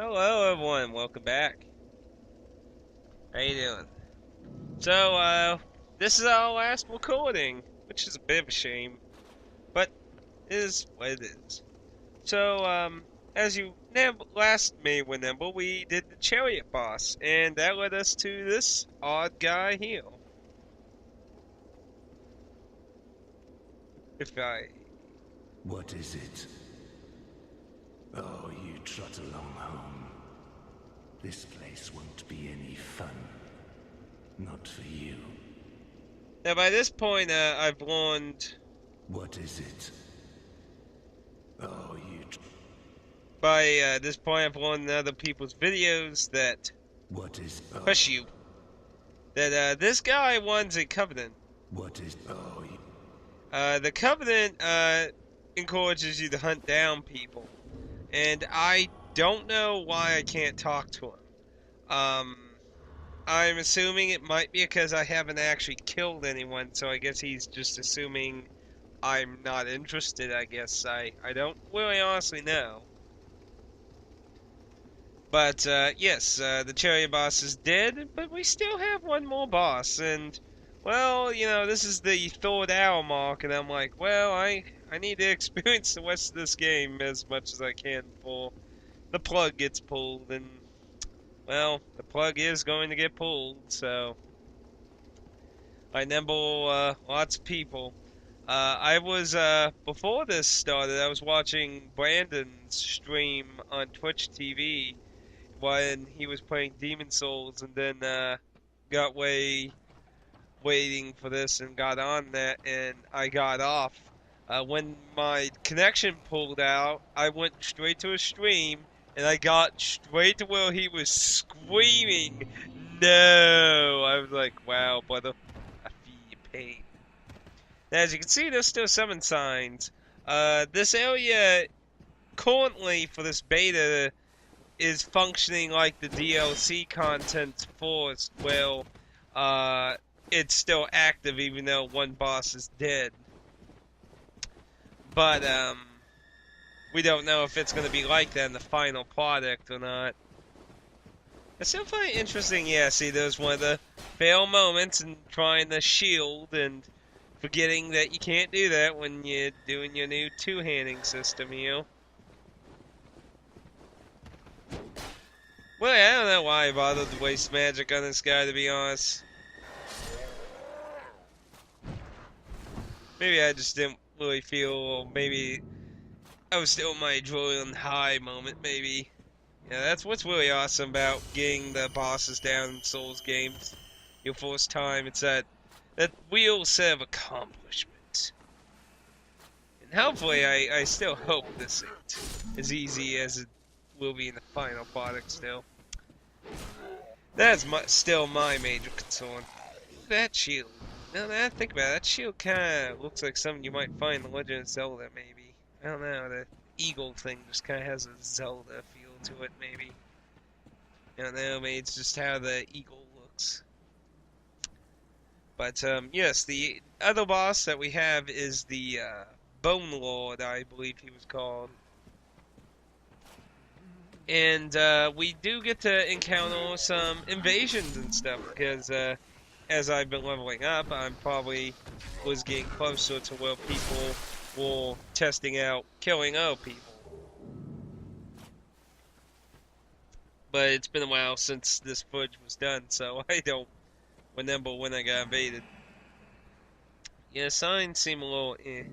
Hello, everyone. Welcome back. How you doing? So, this is our last recording, which is a bit of a shame, but it is what it is. So, as you last may remember, we did the chariot boss, and that led us to this odd guy here. If I, What is it? Oh, you trot along home. This place won't be any fun. Not for you. Now by this point, I've learned, What is it? Oh, by this point, I've learned in other people's videos that, What is... push you, that, this guy runs a covenant. What is... Oh, The Covenant encourages you to hunt down people, and I don't know why I can't talk to him. Um, I'm assuming it might be because I haven't actually killed anyone, so I guess he's just assuming I'm not interested. I guess I don't really honestly know. But yes, the chariot boss is dead, but we still have one more boss, and well, this is the third hour mark, and I'm like, well, I need to experience the rest of this game as much as I can before the plug gets pulled, and well, the plug is going to get pulled, so I nimble lots of people. I was before this started, I was watching Brandon's stream on Twitch TV when he was playing Demon Souls, and then got waiting for this and got on that, and I got off. When my connection pulled out, I went straight to a stream, and I got straight to where he was screaming, "No!" I was like, "Wow, brother, I feel your pain." Now, as you can see, there's still summon signs. This area currently for this beta is functioning like the DLC content force. Well, it's still active even though one boss is dead. But we don't know if it's going to be like that in the final product or not. I still find it interesting. Yeah, see, there's one of the fail moments in trying the shield and forgetting that you can't do that when you're doing your new two-handing system, Well, I don't know why I bothered to waste magic on this guy, to be honest. Maybe I just didn't really feel, or maybe I was still in my adrenaline high moment, maybe. Yeah, that's what's really awesome about getting the bosses down in Souls games. Your first time, it's that real set of accomplishment. And hopefully, I still hope this isn't as easy as it will be in the final product still. That's still my major concern. That shield. Now that I think about it, that shield kind of looks like something you might find in Legend of Zelda, maybe. I don't know, the eagle thing just kind of has a Zelda feel to it, maybe. I don't know, maybe it's just how the eagle looks. But, yes, the other boss that we have is the, Bone Lord, I believe he was called. And, we do get to encounter some invasions and stuff, because, as I've been leveling up, I'm probably was getting closer to where people were testing out killing other people. But it's been a while since this footage was done, so I don't remember when I got invaded. Yeah, signs seem a little eh.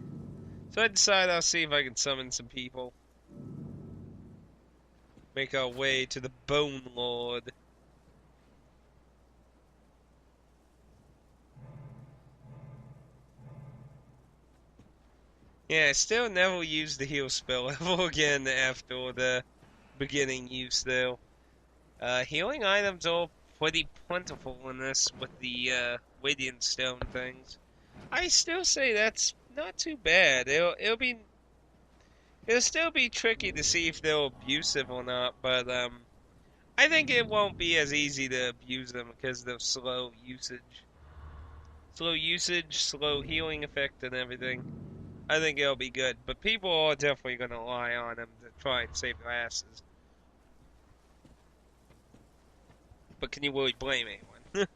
So I decide I'll see if I can summon some people. Make our way to the Bone Lord. Yeah, I still never used the heal spell ever again after the beginning use though. Healing items are pretty plentiful in this with the Radiant Stone things. I still say that's not too bad. It'll still be tricky to see if they're abusive or not, but I think it won't be as easy to abuse them because of slow usage. Slow usage, slow healing effect and everything. I think it'll be good, but people are definitely going to rely on them to try and save their asses. But can you really blame anyone?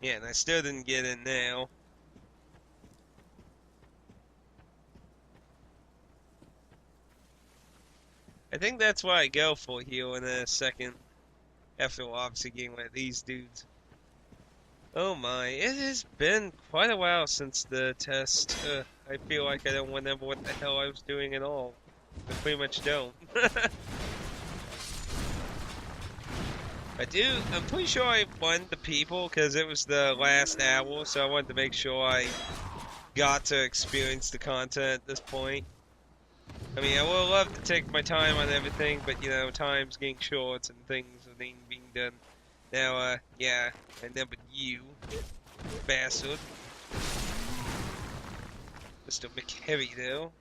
Yeah, and I still didn't get in now. I think that's why I go for heal in a second. After obviously getting one of these dudes. Oh my, it has been quite a while since the test. I feel like I don't remember what the hell I was doing at all. I pretty much don't. I'm pretty sure I won the people because it was the last hour, so I wanted to make sure I got to experience the content at this point. I mean, I would love to take my time on everything, but you know, time's getting short and things are being done. Now, yeah, I numbered you, bastard. Mr. McHeavy, though.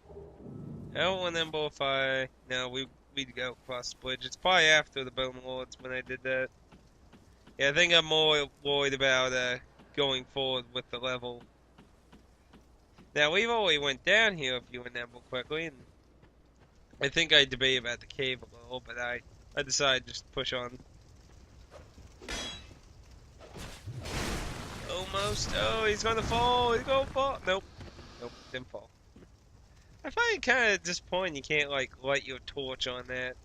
I don't remember if no, we'd go across the bridge. It's probably after the Bone Lords when I did that. Yeah, I think I'm more worried about, going forward with the level. Now, we've already went down here, if you remember quickly, and I think I debated about the cave a little, but I decided just to push on. Almost. Oh, he's gonna fall. He's gonna fall. Nope. Nope, didn't fall. I find it kind of disappointing you can't, like, light your torch on that.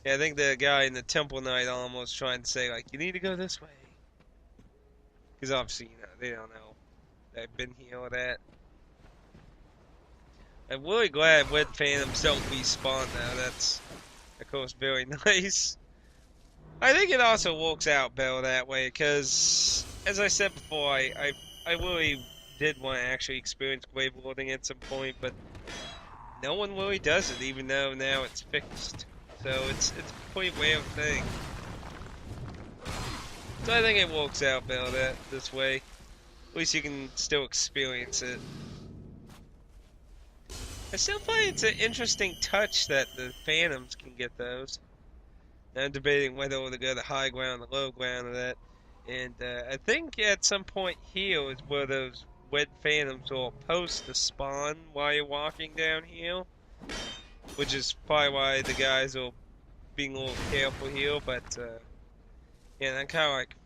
Yeah, I think the guy in the Temple Knight almost trying to say, like, you need to go this way. Because obviously, you know, they don't know that I've been here or that. I'm really glad Red Phantoms don't respawn now. That's, of course, very nice. I think it also works out better that way, because, as I said before, I really did want to actually experience Grave Lording at some point, but no one really does it, even though now it's fixed. So it's a pretty weird thing. So I think it works out better this way. At least you can still experience it. I still find it's an interesting touch that the Phantoms can get those. I'm debating whether to go the high ground or the low ground of that. And I think at some point here is where those Red Phantoms are supposed to spawn while you're walking down here. Which is probably why the guys are being a little careful here. But, yeah, I'm kind of like,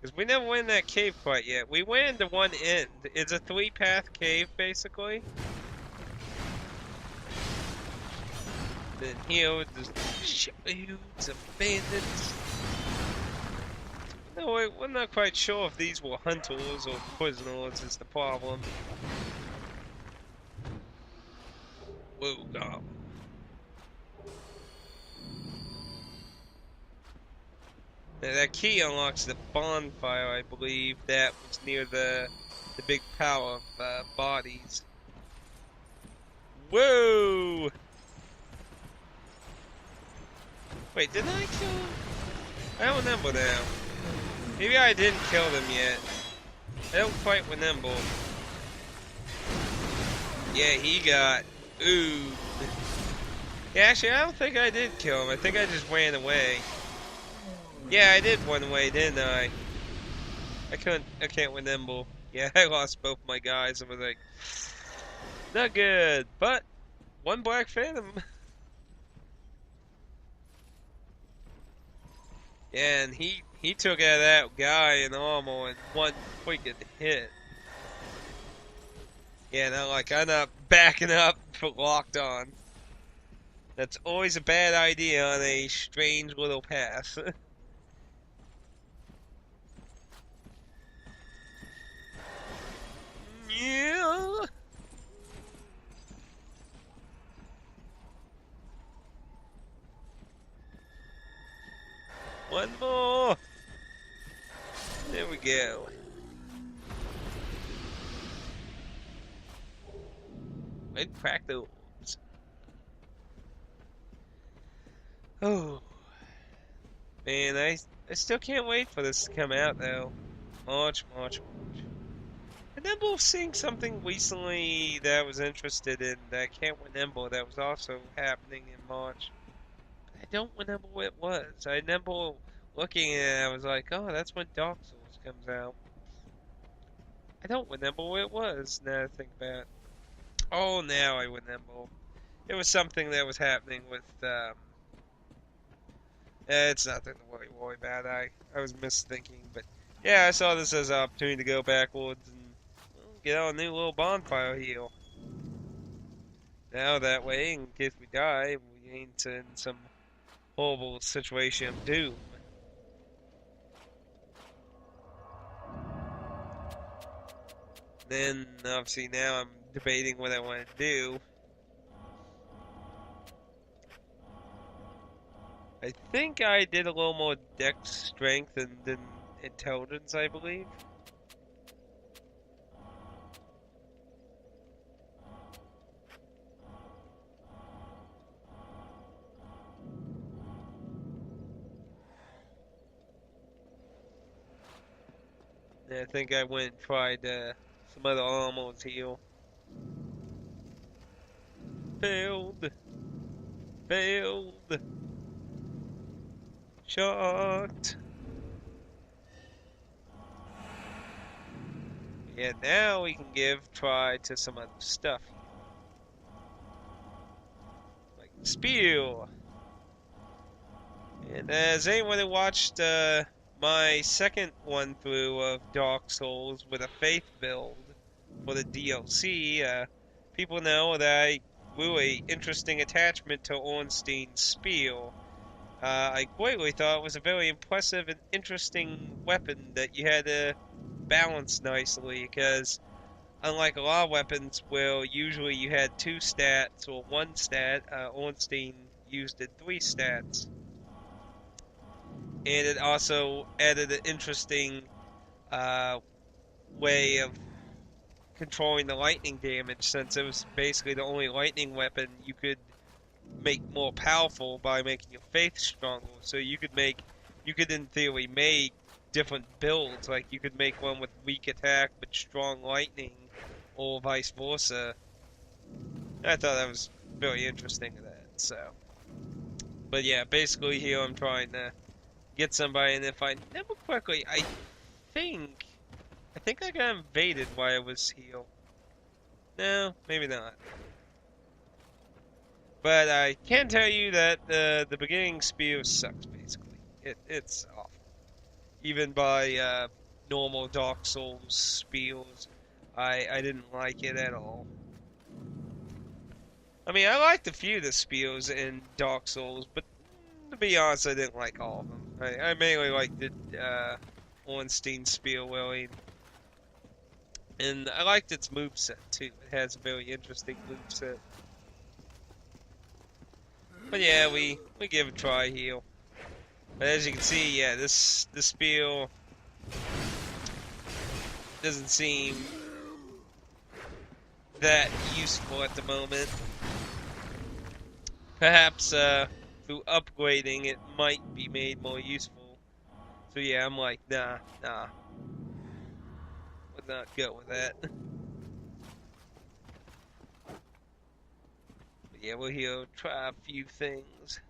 because we never went in that cave quite yet. We went into one end. It's a 3-path cave, basically. Then here, there's shitloads of bandits. No, we're not quite sure if these were hunters or prisoners is the problem. Whoa, God. Now, that key unlocks the bonfire, I believe. That was near the big pile of bodies. Whoa! Wait, didn't I kill him? I don't remember now. Maybe I didn't kill them yet. I don't quite remember. Yeah, he got ooh. Yeah, actually, I don't think I did kill him. I think I just ran away. Yeah, I did run away, didn't I? I can't remember. Yeah, I lost both my guys. I was like, not good. But one Black Phantom. Yeah, and he took out that guy in armor in one freaking hit. Yeah, not like I'm not backing up for locked on. That's always a bad idea on a strange little path. Yeah. One more. There we go. I'd crack the orbs. Oh. Man, I still can't wait for this to come out though. March. I remember seeing something recently that I was interested in that I can't remember that was also happening in March. I don't remember what it was. I remember looking at it, I was like, oh, that's when Dark Souls comes out. I don't remember what it was now that I think about it. Oh, now I remember. It was something that was happening with, it's nothing to worry about. I was misthinking, but yeah, I saw this as an opportunity to go backwards and get on a new little bonfire here. Now that way, in case we die, we ain't in some horrible situation of doom. Then, obviously, now I'm debating what I want to do. I think I did a little more dex strength than intelligence, I believe. And I think I went and tried some other armors here. Failed. Failed. Shocked. Yeah, now we can give try to some other stuff. Like spear. And as anyone who watched my second one through of Dark Souls with a faith build for the DLC, people know that I grew a interesting attachment to Ornstein's spear. I greatly thought it was a very impressive and interesting weapon that you had to balance nicely, because unlike a lot of weapons where usually you had 2 stats or 1 stat, Ornstein used it 3 stats. And it also added an interesting way of controlling the lightning damage, since it was basically the only lightning weapon you could make more powerful by making your faith stronger. So you could in theory make different builds, like you could make one with weak attack but strong lightning, or vice versa. I thought that was very interesting of that. So, but yeah, basically here I'm trying to get somebody, and if I remember correctly, think I think I got invaded while I was here. No, maybe not. But I can tell you that the beginning spear sucks, basically. It's awful. Even by normal Dark Souls spears, I didn't like it at all. I mean, I liked a few of the spears in Dark Souls, but to be honest, I didn't like all of them. I mainly liked the Ornstein spear really. And I liked its moveset too. It has a very interesting moveset. But yeah, we give it a try here. But as you can see, yeah, this spear doesn't seem that useful at the moment. Perhaps through upgrading it might be made more useful. So yeah, I'm like, nah. Would not go with that. But yeah, we'll here try a few things.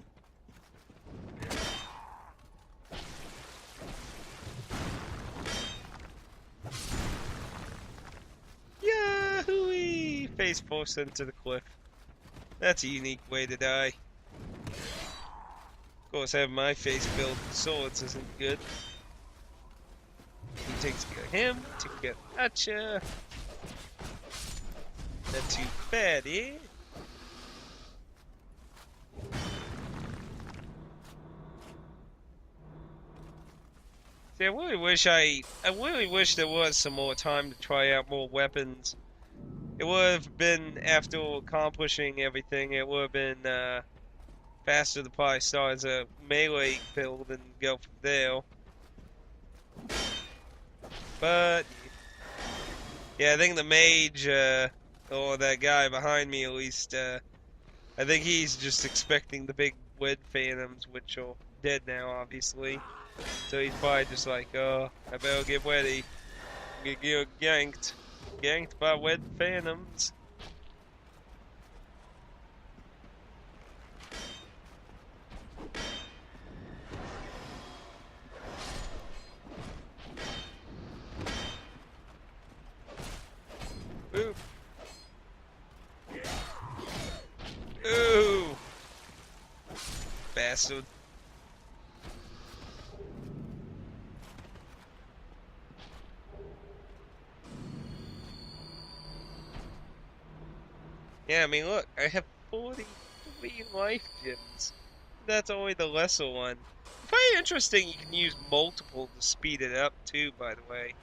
Yahoo! Face first into the cliff. That's a unique way to die. Of course, having my face filled with swords isn't good. He takes care of him, take care of Gotcha. Not too bad, eh? See, I really wish there was some more time to try out more weapons. It would have been, after accomplishing everything, it would have been faster to probably start as a melee build and go from there. But yeah, I think the mage, or that guy behind me at least, I think he's just expecting the big wood phantoms, which are dead now, obviously. So he's probably just like, oh, I better get ready. Get ganked. Ganked by wood phantoms. Boop. bastard. Yeah, I mean, look, I have 43 life gems. That's only the lesser one. Pretty interesting, you can use multiple to speed it up, too, by the way.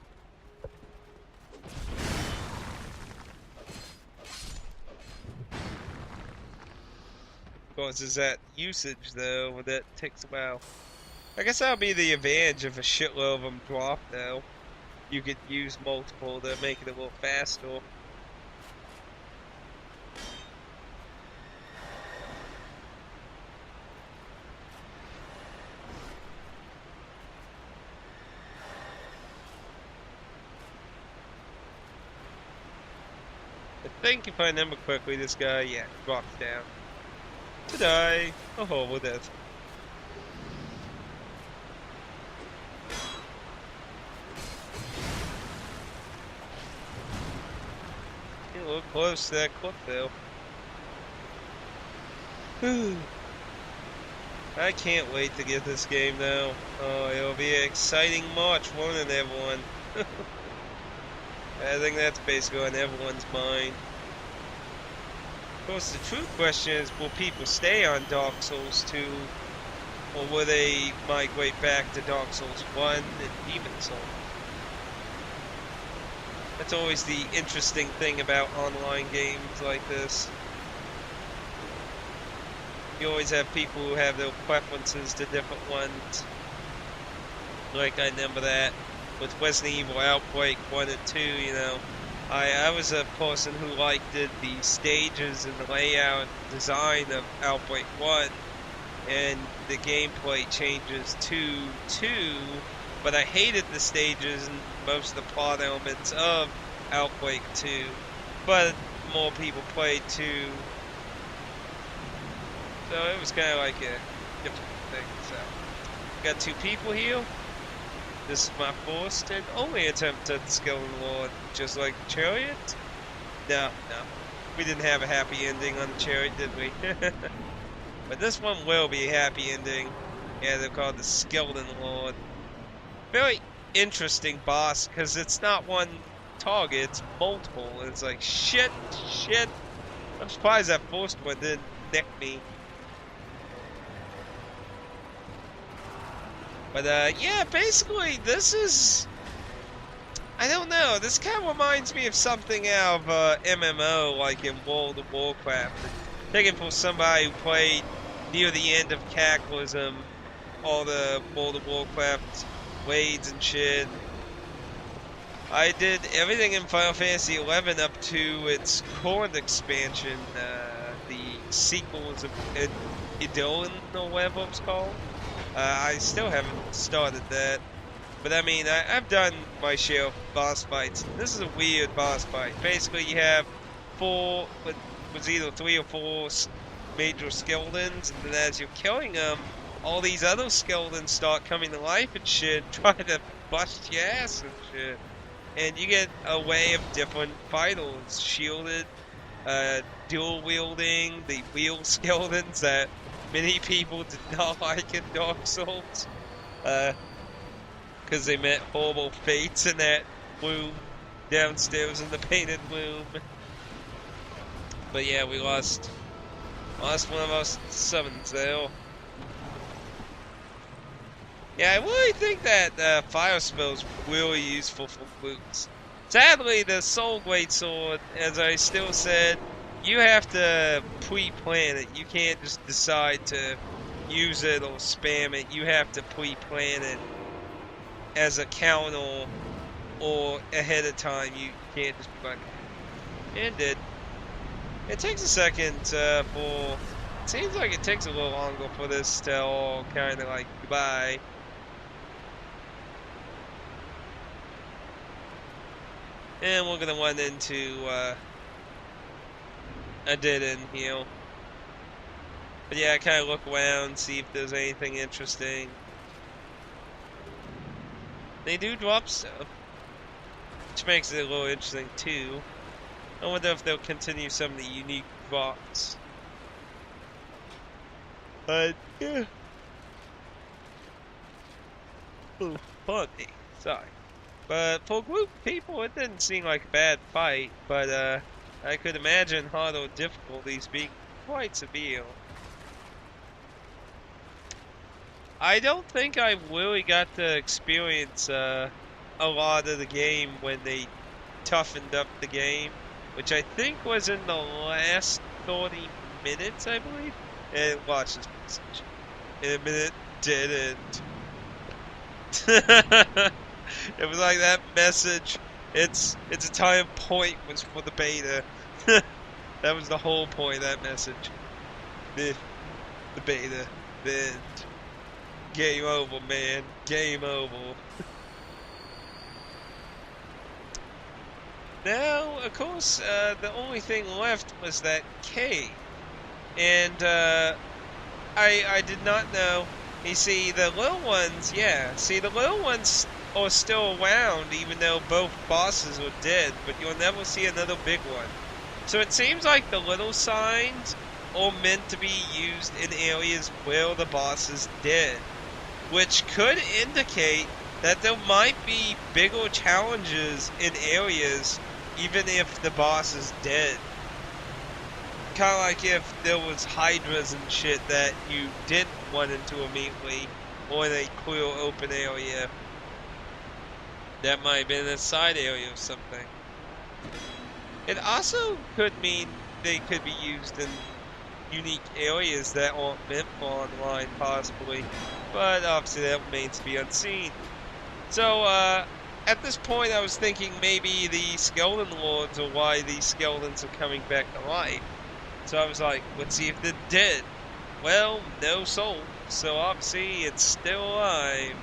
Of course, is that usage, though, that takes a while. I guess that'll be the advantage if a shitload of them drop, though. You could use multiple to make it a little faster. I think if I remember correctly, this guy, yeah, drops down to die a horrible death. Get a little close to that cliff, though. I can't wait to get this game, though. Oh, it'll be an exciting March, won't it, everyone? I think that's basically on everyone's mind. Of course, the true question is, will people stay on Dark Souls 2, or will they migrate back to Dark Souls 1 and Demon Souls? That's always the interesting thing about online games like this. You always have people who have their preferences to different ones. Like, I remember that with Resident Evil Outbreak 1 and 2, you know. I was a person who liked the stages and the layout and design of Outbreak 1, and the gameplay changes to 2, but I hated the stages and most of the plot elements of Outbreak 2, but more people played 2, so it was kind of like a different thing. So, got 2 people here. This is my first and only attempt at the Skeleton Lord, just like the Chariot. No, we didn't have a happy ending on the Chariot, did we? But this one will be a happy ending. Yeah, they're called the Skeleton Lord. Very interesting boss, because it's not one target, it's multiple. And it's like, shit. I'm surprised that first one didn't neck me. But, yeah, basically, this is... I don't know, this kind of reminds me of something out of MMO, like in World of Warcraft. Taken from somebody who played near the end of Cataclysm, all the World of Warcraft raids and shit. I did everything in Final Fantasy XI up to its current expansion, the sequels of Idolin, or whatever it's called. I still haven't started that. But I mean, I've done my share of boss fights. This is a weird boss fight. Basically, you have 4, it was either 3 or 4 major skeletons, and then as you're killing them, all these other skeletons start coming to life and shit, trying to bust your ass and shit. And you get a way of different fighters, shielded, dual wielding, the wheel skeletons that many people did not like in Dark Souls, because they met horrible fates in that room downstairs in the painted room. But yeah, we lost one of our summons there. Yeah, I really think that fire spell is really useful for boots. Sadly, the Soul Great Sword, as I still said, you have to pre-plan it. You can't just decide to use it or spam it. You have to pre-plan it as a counter or ahead of time. You can't just be like, and it takes a second for, it seems like it takes a little longer for this to all kind of like goodbye. And we're gonna run into a dead end here. But yeah, I kind of look around, see if there's anything interesting. They do drop stuff, which makes it a little interesting too. I wonder if they'll continue some of the unique drops. But yeah, Oh, pardon me. Sorry. But for a group of people, it didn't seem like a bad fight, but I could imagine harder difficulties being quite severe. I don't think I really got to experience a lot of the game when they toughened up the game, which I think was in the last 30 minutes, I believe. And watch this message. In a minute, didn't. It was like that message. Its entire point was for the beta. That was the whole point of that message. The beta. Then game over, man. Game over. Now, of course, the only thing left was that cave. And I did not know. You see, the little ones, the little ones are still around, even though both bosses are dead, but you'll never see another big one. So it seems like the little signs are meant to be used in areas where the boss is dead, which could indicate that there might be bigger challenges in areas even if the boss is dead. Kind of like if there was hydras and shit that you didn't run into immediately, or in a clear open area. That might have been a side area or something. It also could mean they could be used in unique areas that aren't meant for online, possibly. But obviously that remains to be unseen. So, at this point I was thinking maybe the Skeleton Lords are why these skeletons are coming back to life. So I was like, let's see if they're dead. Well, no soul, so obviously it's still alive.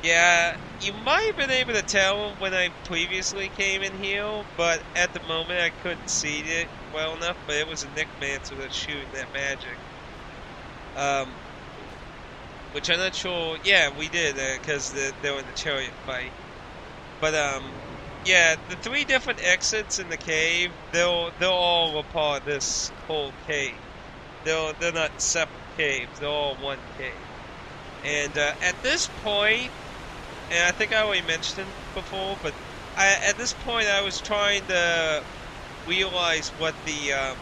Yeah, you might have been able to tell when I previously came in here, but at the moment I couldn't see it well enough, but it was a Necromancer that's shooting that magic. Which I'm not sure, yeah, we did, because they were in the chariot fight. But, yeah, the 3 different exits in the cave, they're all a part of this whole cave. They're not separate caves, they're all one cave. And at this point, and I think I already mentioned it before, but at this point I was trying to realize what the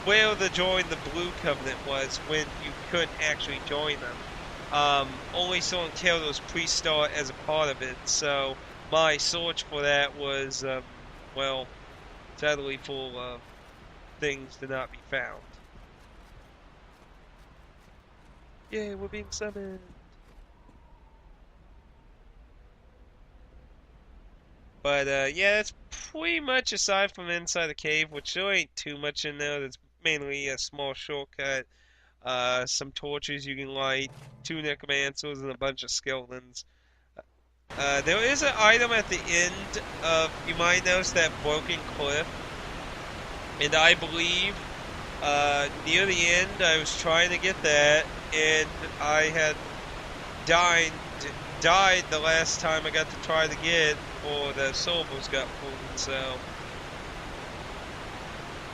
where the join the Blue Covenant was when you couldn't actually join them. Only someone killed those priests start as a part of it, so my search for that was, well, sadly full of things to not be found. Yay, we're being summoned! But, yeah, that's pretty much aside from inside the cave, which there ain't too much in there. There's mainly a small shortcut, some torches you can light, 2 necromancers, and a bunch of skeletons. There is an item at the end of, you might notice that broken cliff, and I believe, near the end, I was trying to get that, and I had died the last time I got to try to get, or the souls got pulled,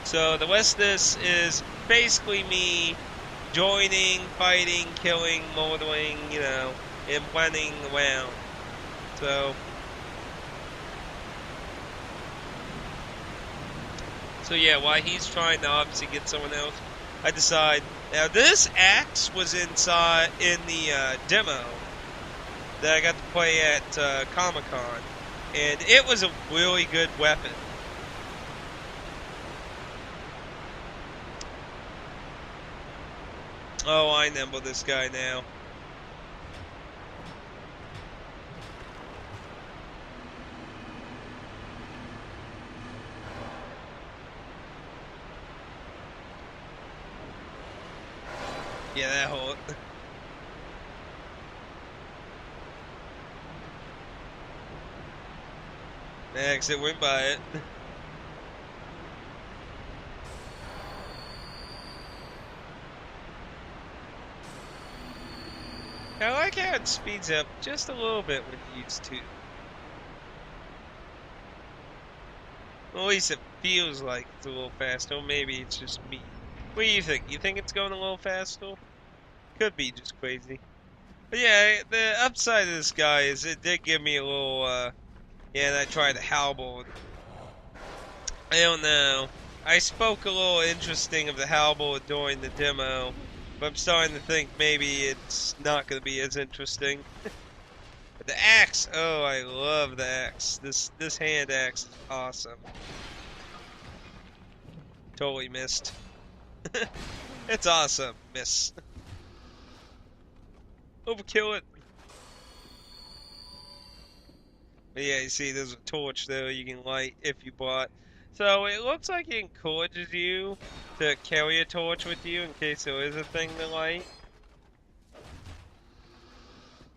so the rest of this is basically me joining, fighting, killing, murdering, you know, and running around. So yeah, while he's trying to obviously get someone else, I decide, now this axe was inside, in the demo that I got to play at Comic-Con, and it was a really good weapon. Oh, I remember this guy now. Yeah, that hurt. Next, it went by it. I like how it speeds up just a little bit when you use 2. Well, at least it feels like it's a little faster. Maybe it's just me. What do you think? You think it's going a little faster? Could be just crazy. But yeah, the upside of this guy is it did give me a little, yeah, and I tried the halberd. I don't know. I spoke a little interesting of the halberd during the demo, but I'm starting to think maybe it's not going to be as interesting. But the axe, oh, I love the axe. This hand axe is awesome. Totally missed. It's awesome. Miss. Overkill it. But yeah, you see there's a torch though you can light if you bought. So it looks like it encourages you to carry a torch with you in case there is a thing to light.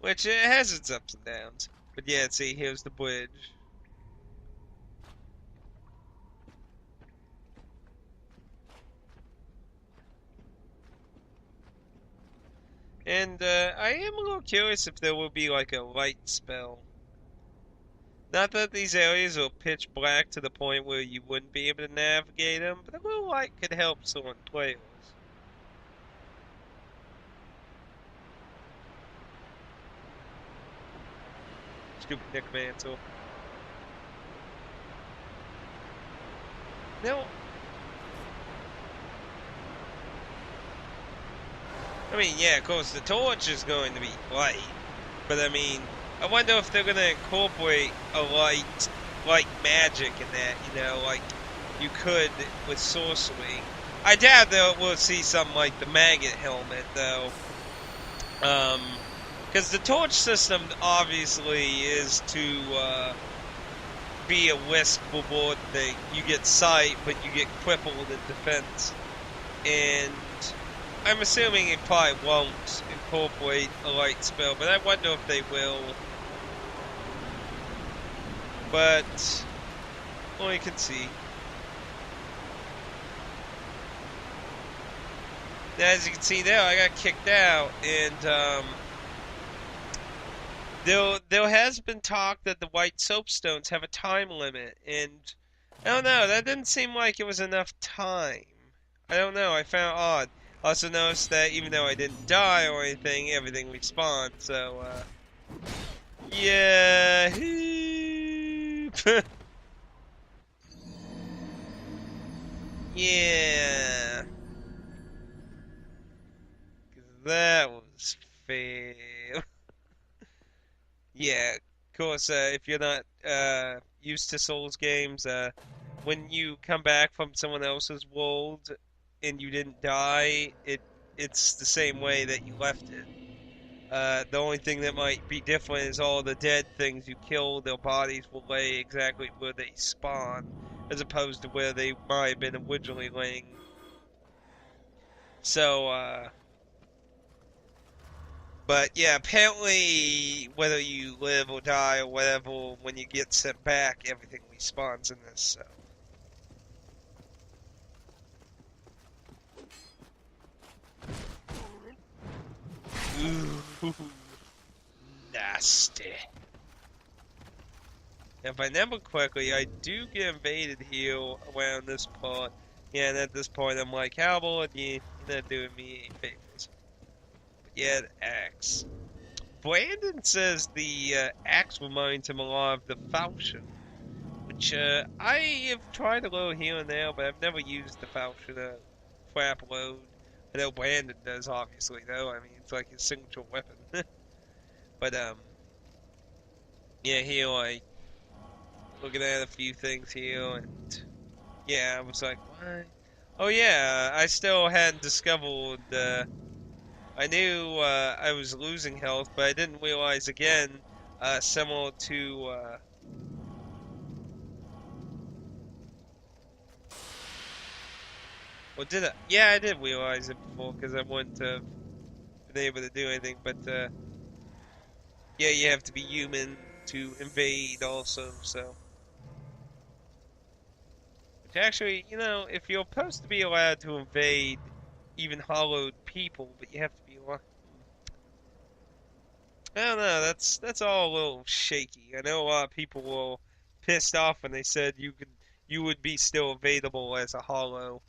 Which it has its ups and downs. But yeah, see, here's the bridge. And I am a little curious if there will be like a light spell. Not that these areas are pitch black to the point where you wouldn't be able to navigate them, but a little light could help certain players. Stupid necromancer. No. I mean, yeah, of course, the torch is going to be light, but I mean, I wonder if they're going to incorporate a like magic in that, you know, like you could with sorcery. I doubt that we'll see something like the maggot helmet, though. Because the torch system obviously is to be a risk reward thing. You get sight, but you get crippled in defense. And I'm assuming it probably won't incorporate a light spell, but I wonder if they will. But only can see. Now, as you can see there, I got kicked out, and there has been talk that the white soapstones have a time limit, and I don't know, that didn't seem like it was enough time. I don't know, I found it odd. Also noticed that even though I didn't die or anything, everything respawned, so, yeah. Yeah. That was fair. Yeah, of course, if you're not used to Souls games, when you come back from someone else's world and you didn't die, it's the same way that you left it. The only thing that might be different is all the dead things you kill, their bodies will lay exactly where they spawn, as opposed to where they might have been originally laying. So, but yeah, apparently whether you live or die or whatever, when you get sent back, everything respawns in this, so. Ooh, nasty. If I remember correctly, I do get invaded here around this part. Yeah, and at this point I'm like, Halberd, you're not doing me any favors. But yeah, the axe. Brandon says the axe reminds him a lot of the falchion, which I have tried a little here and there, but I've never used the falchion to crap load. I know Brandon does, obviously, though. I mean, it's like his signature weapon. But, yeah, here, like, looking at a few things here, and, yeah, I was like, what? Oh, yeah, I still hadn't discovered, I knew, I was losing health, but I didn't realize, again, similar to, well, did I? Yeah, I did realize it before, because I wouldn't have been able to do anything, but, yeah, you have to be human to invade also, so. Which actually, you know, if you're supposed to be allowed to invade even hollowed people, but you have to be allowed. I don't know, that's all a little shaky. I know a lot of people were pissed off when they said you would be still available as a hollow.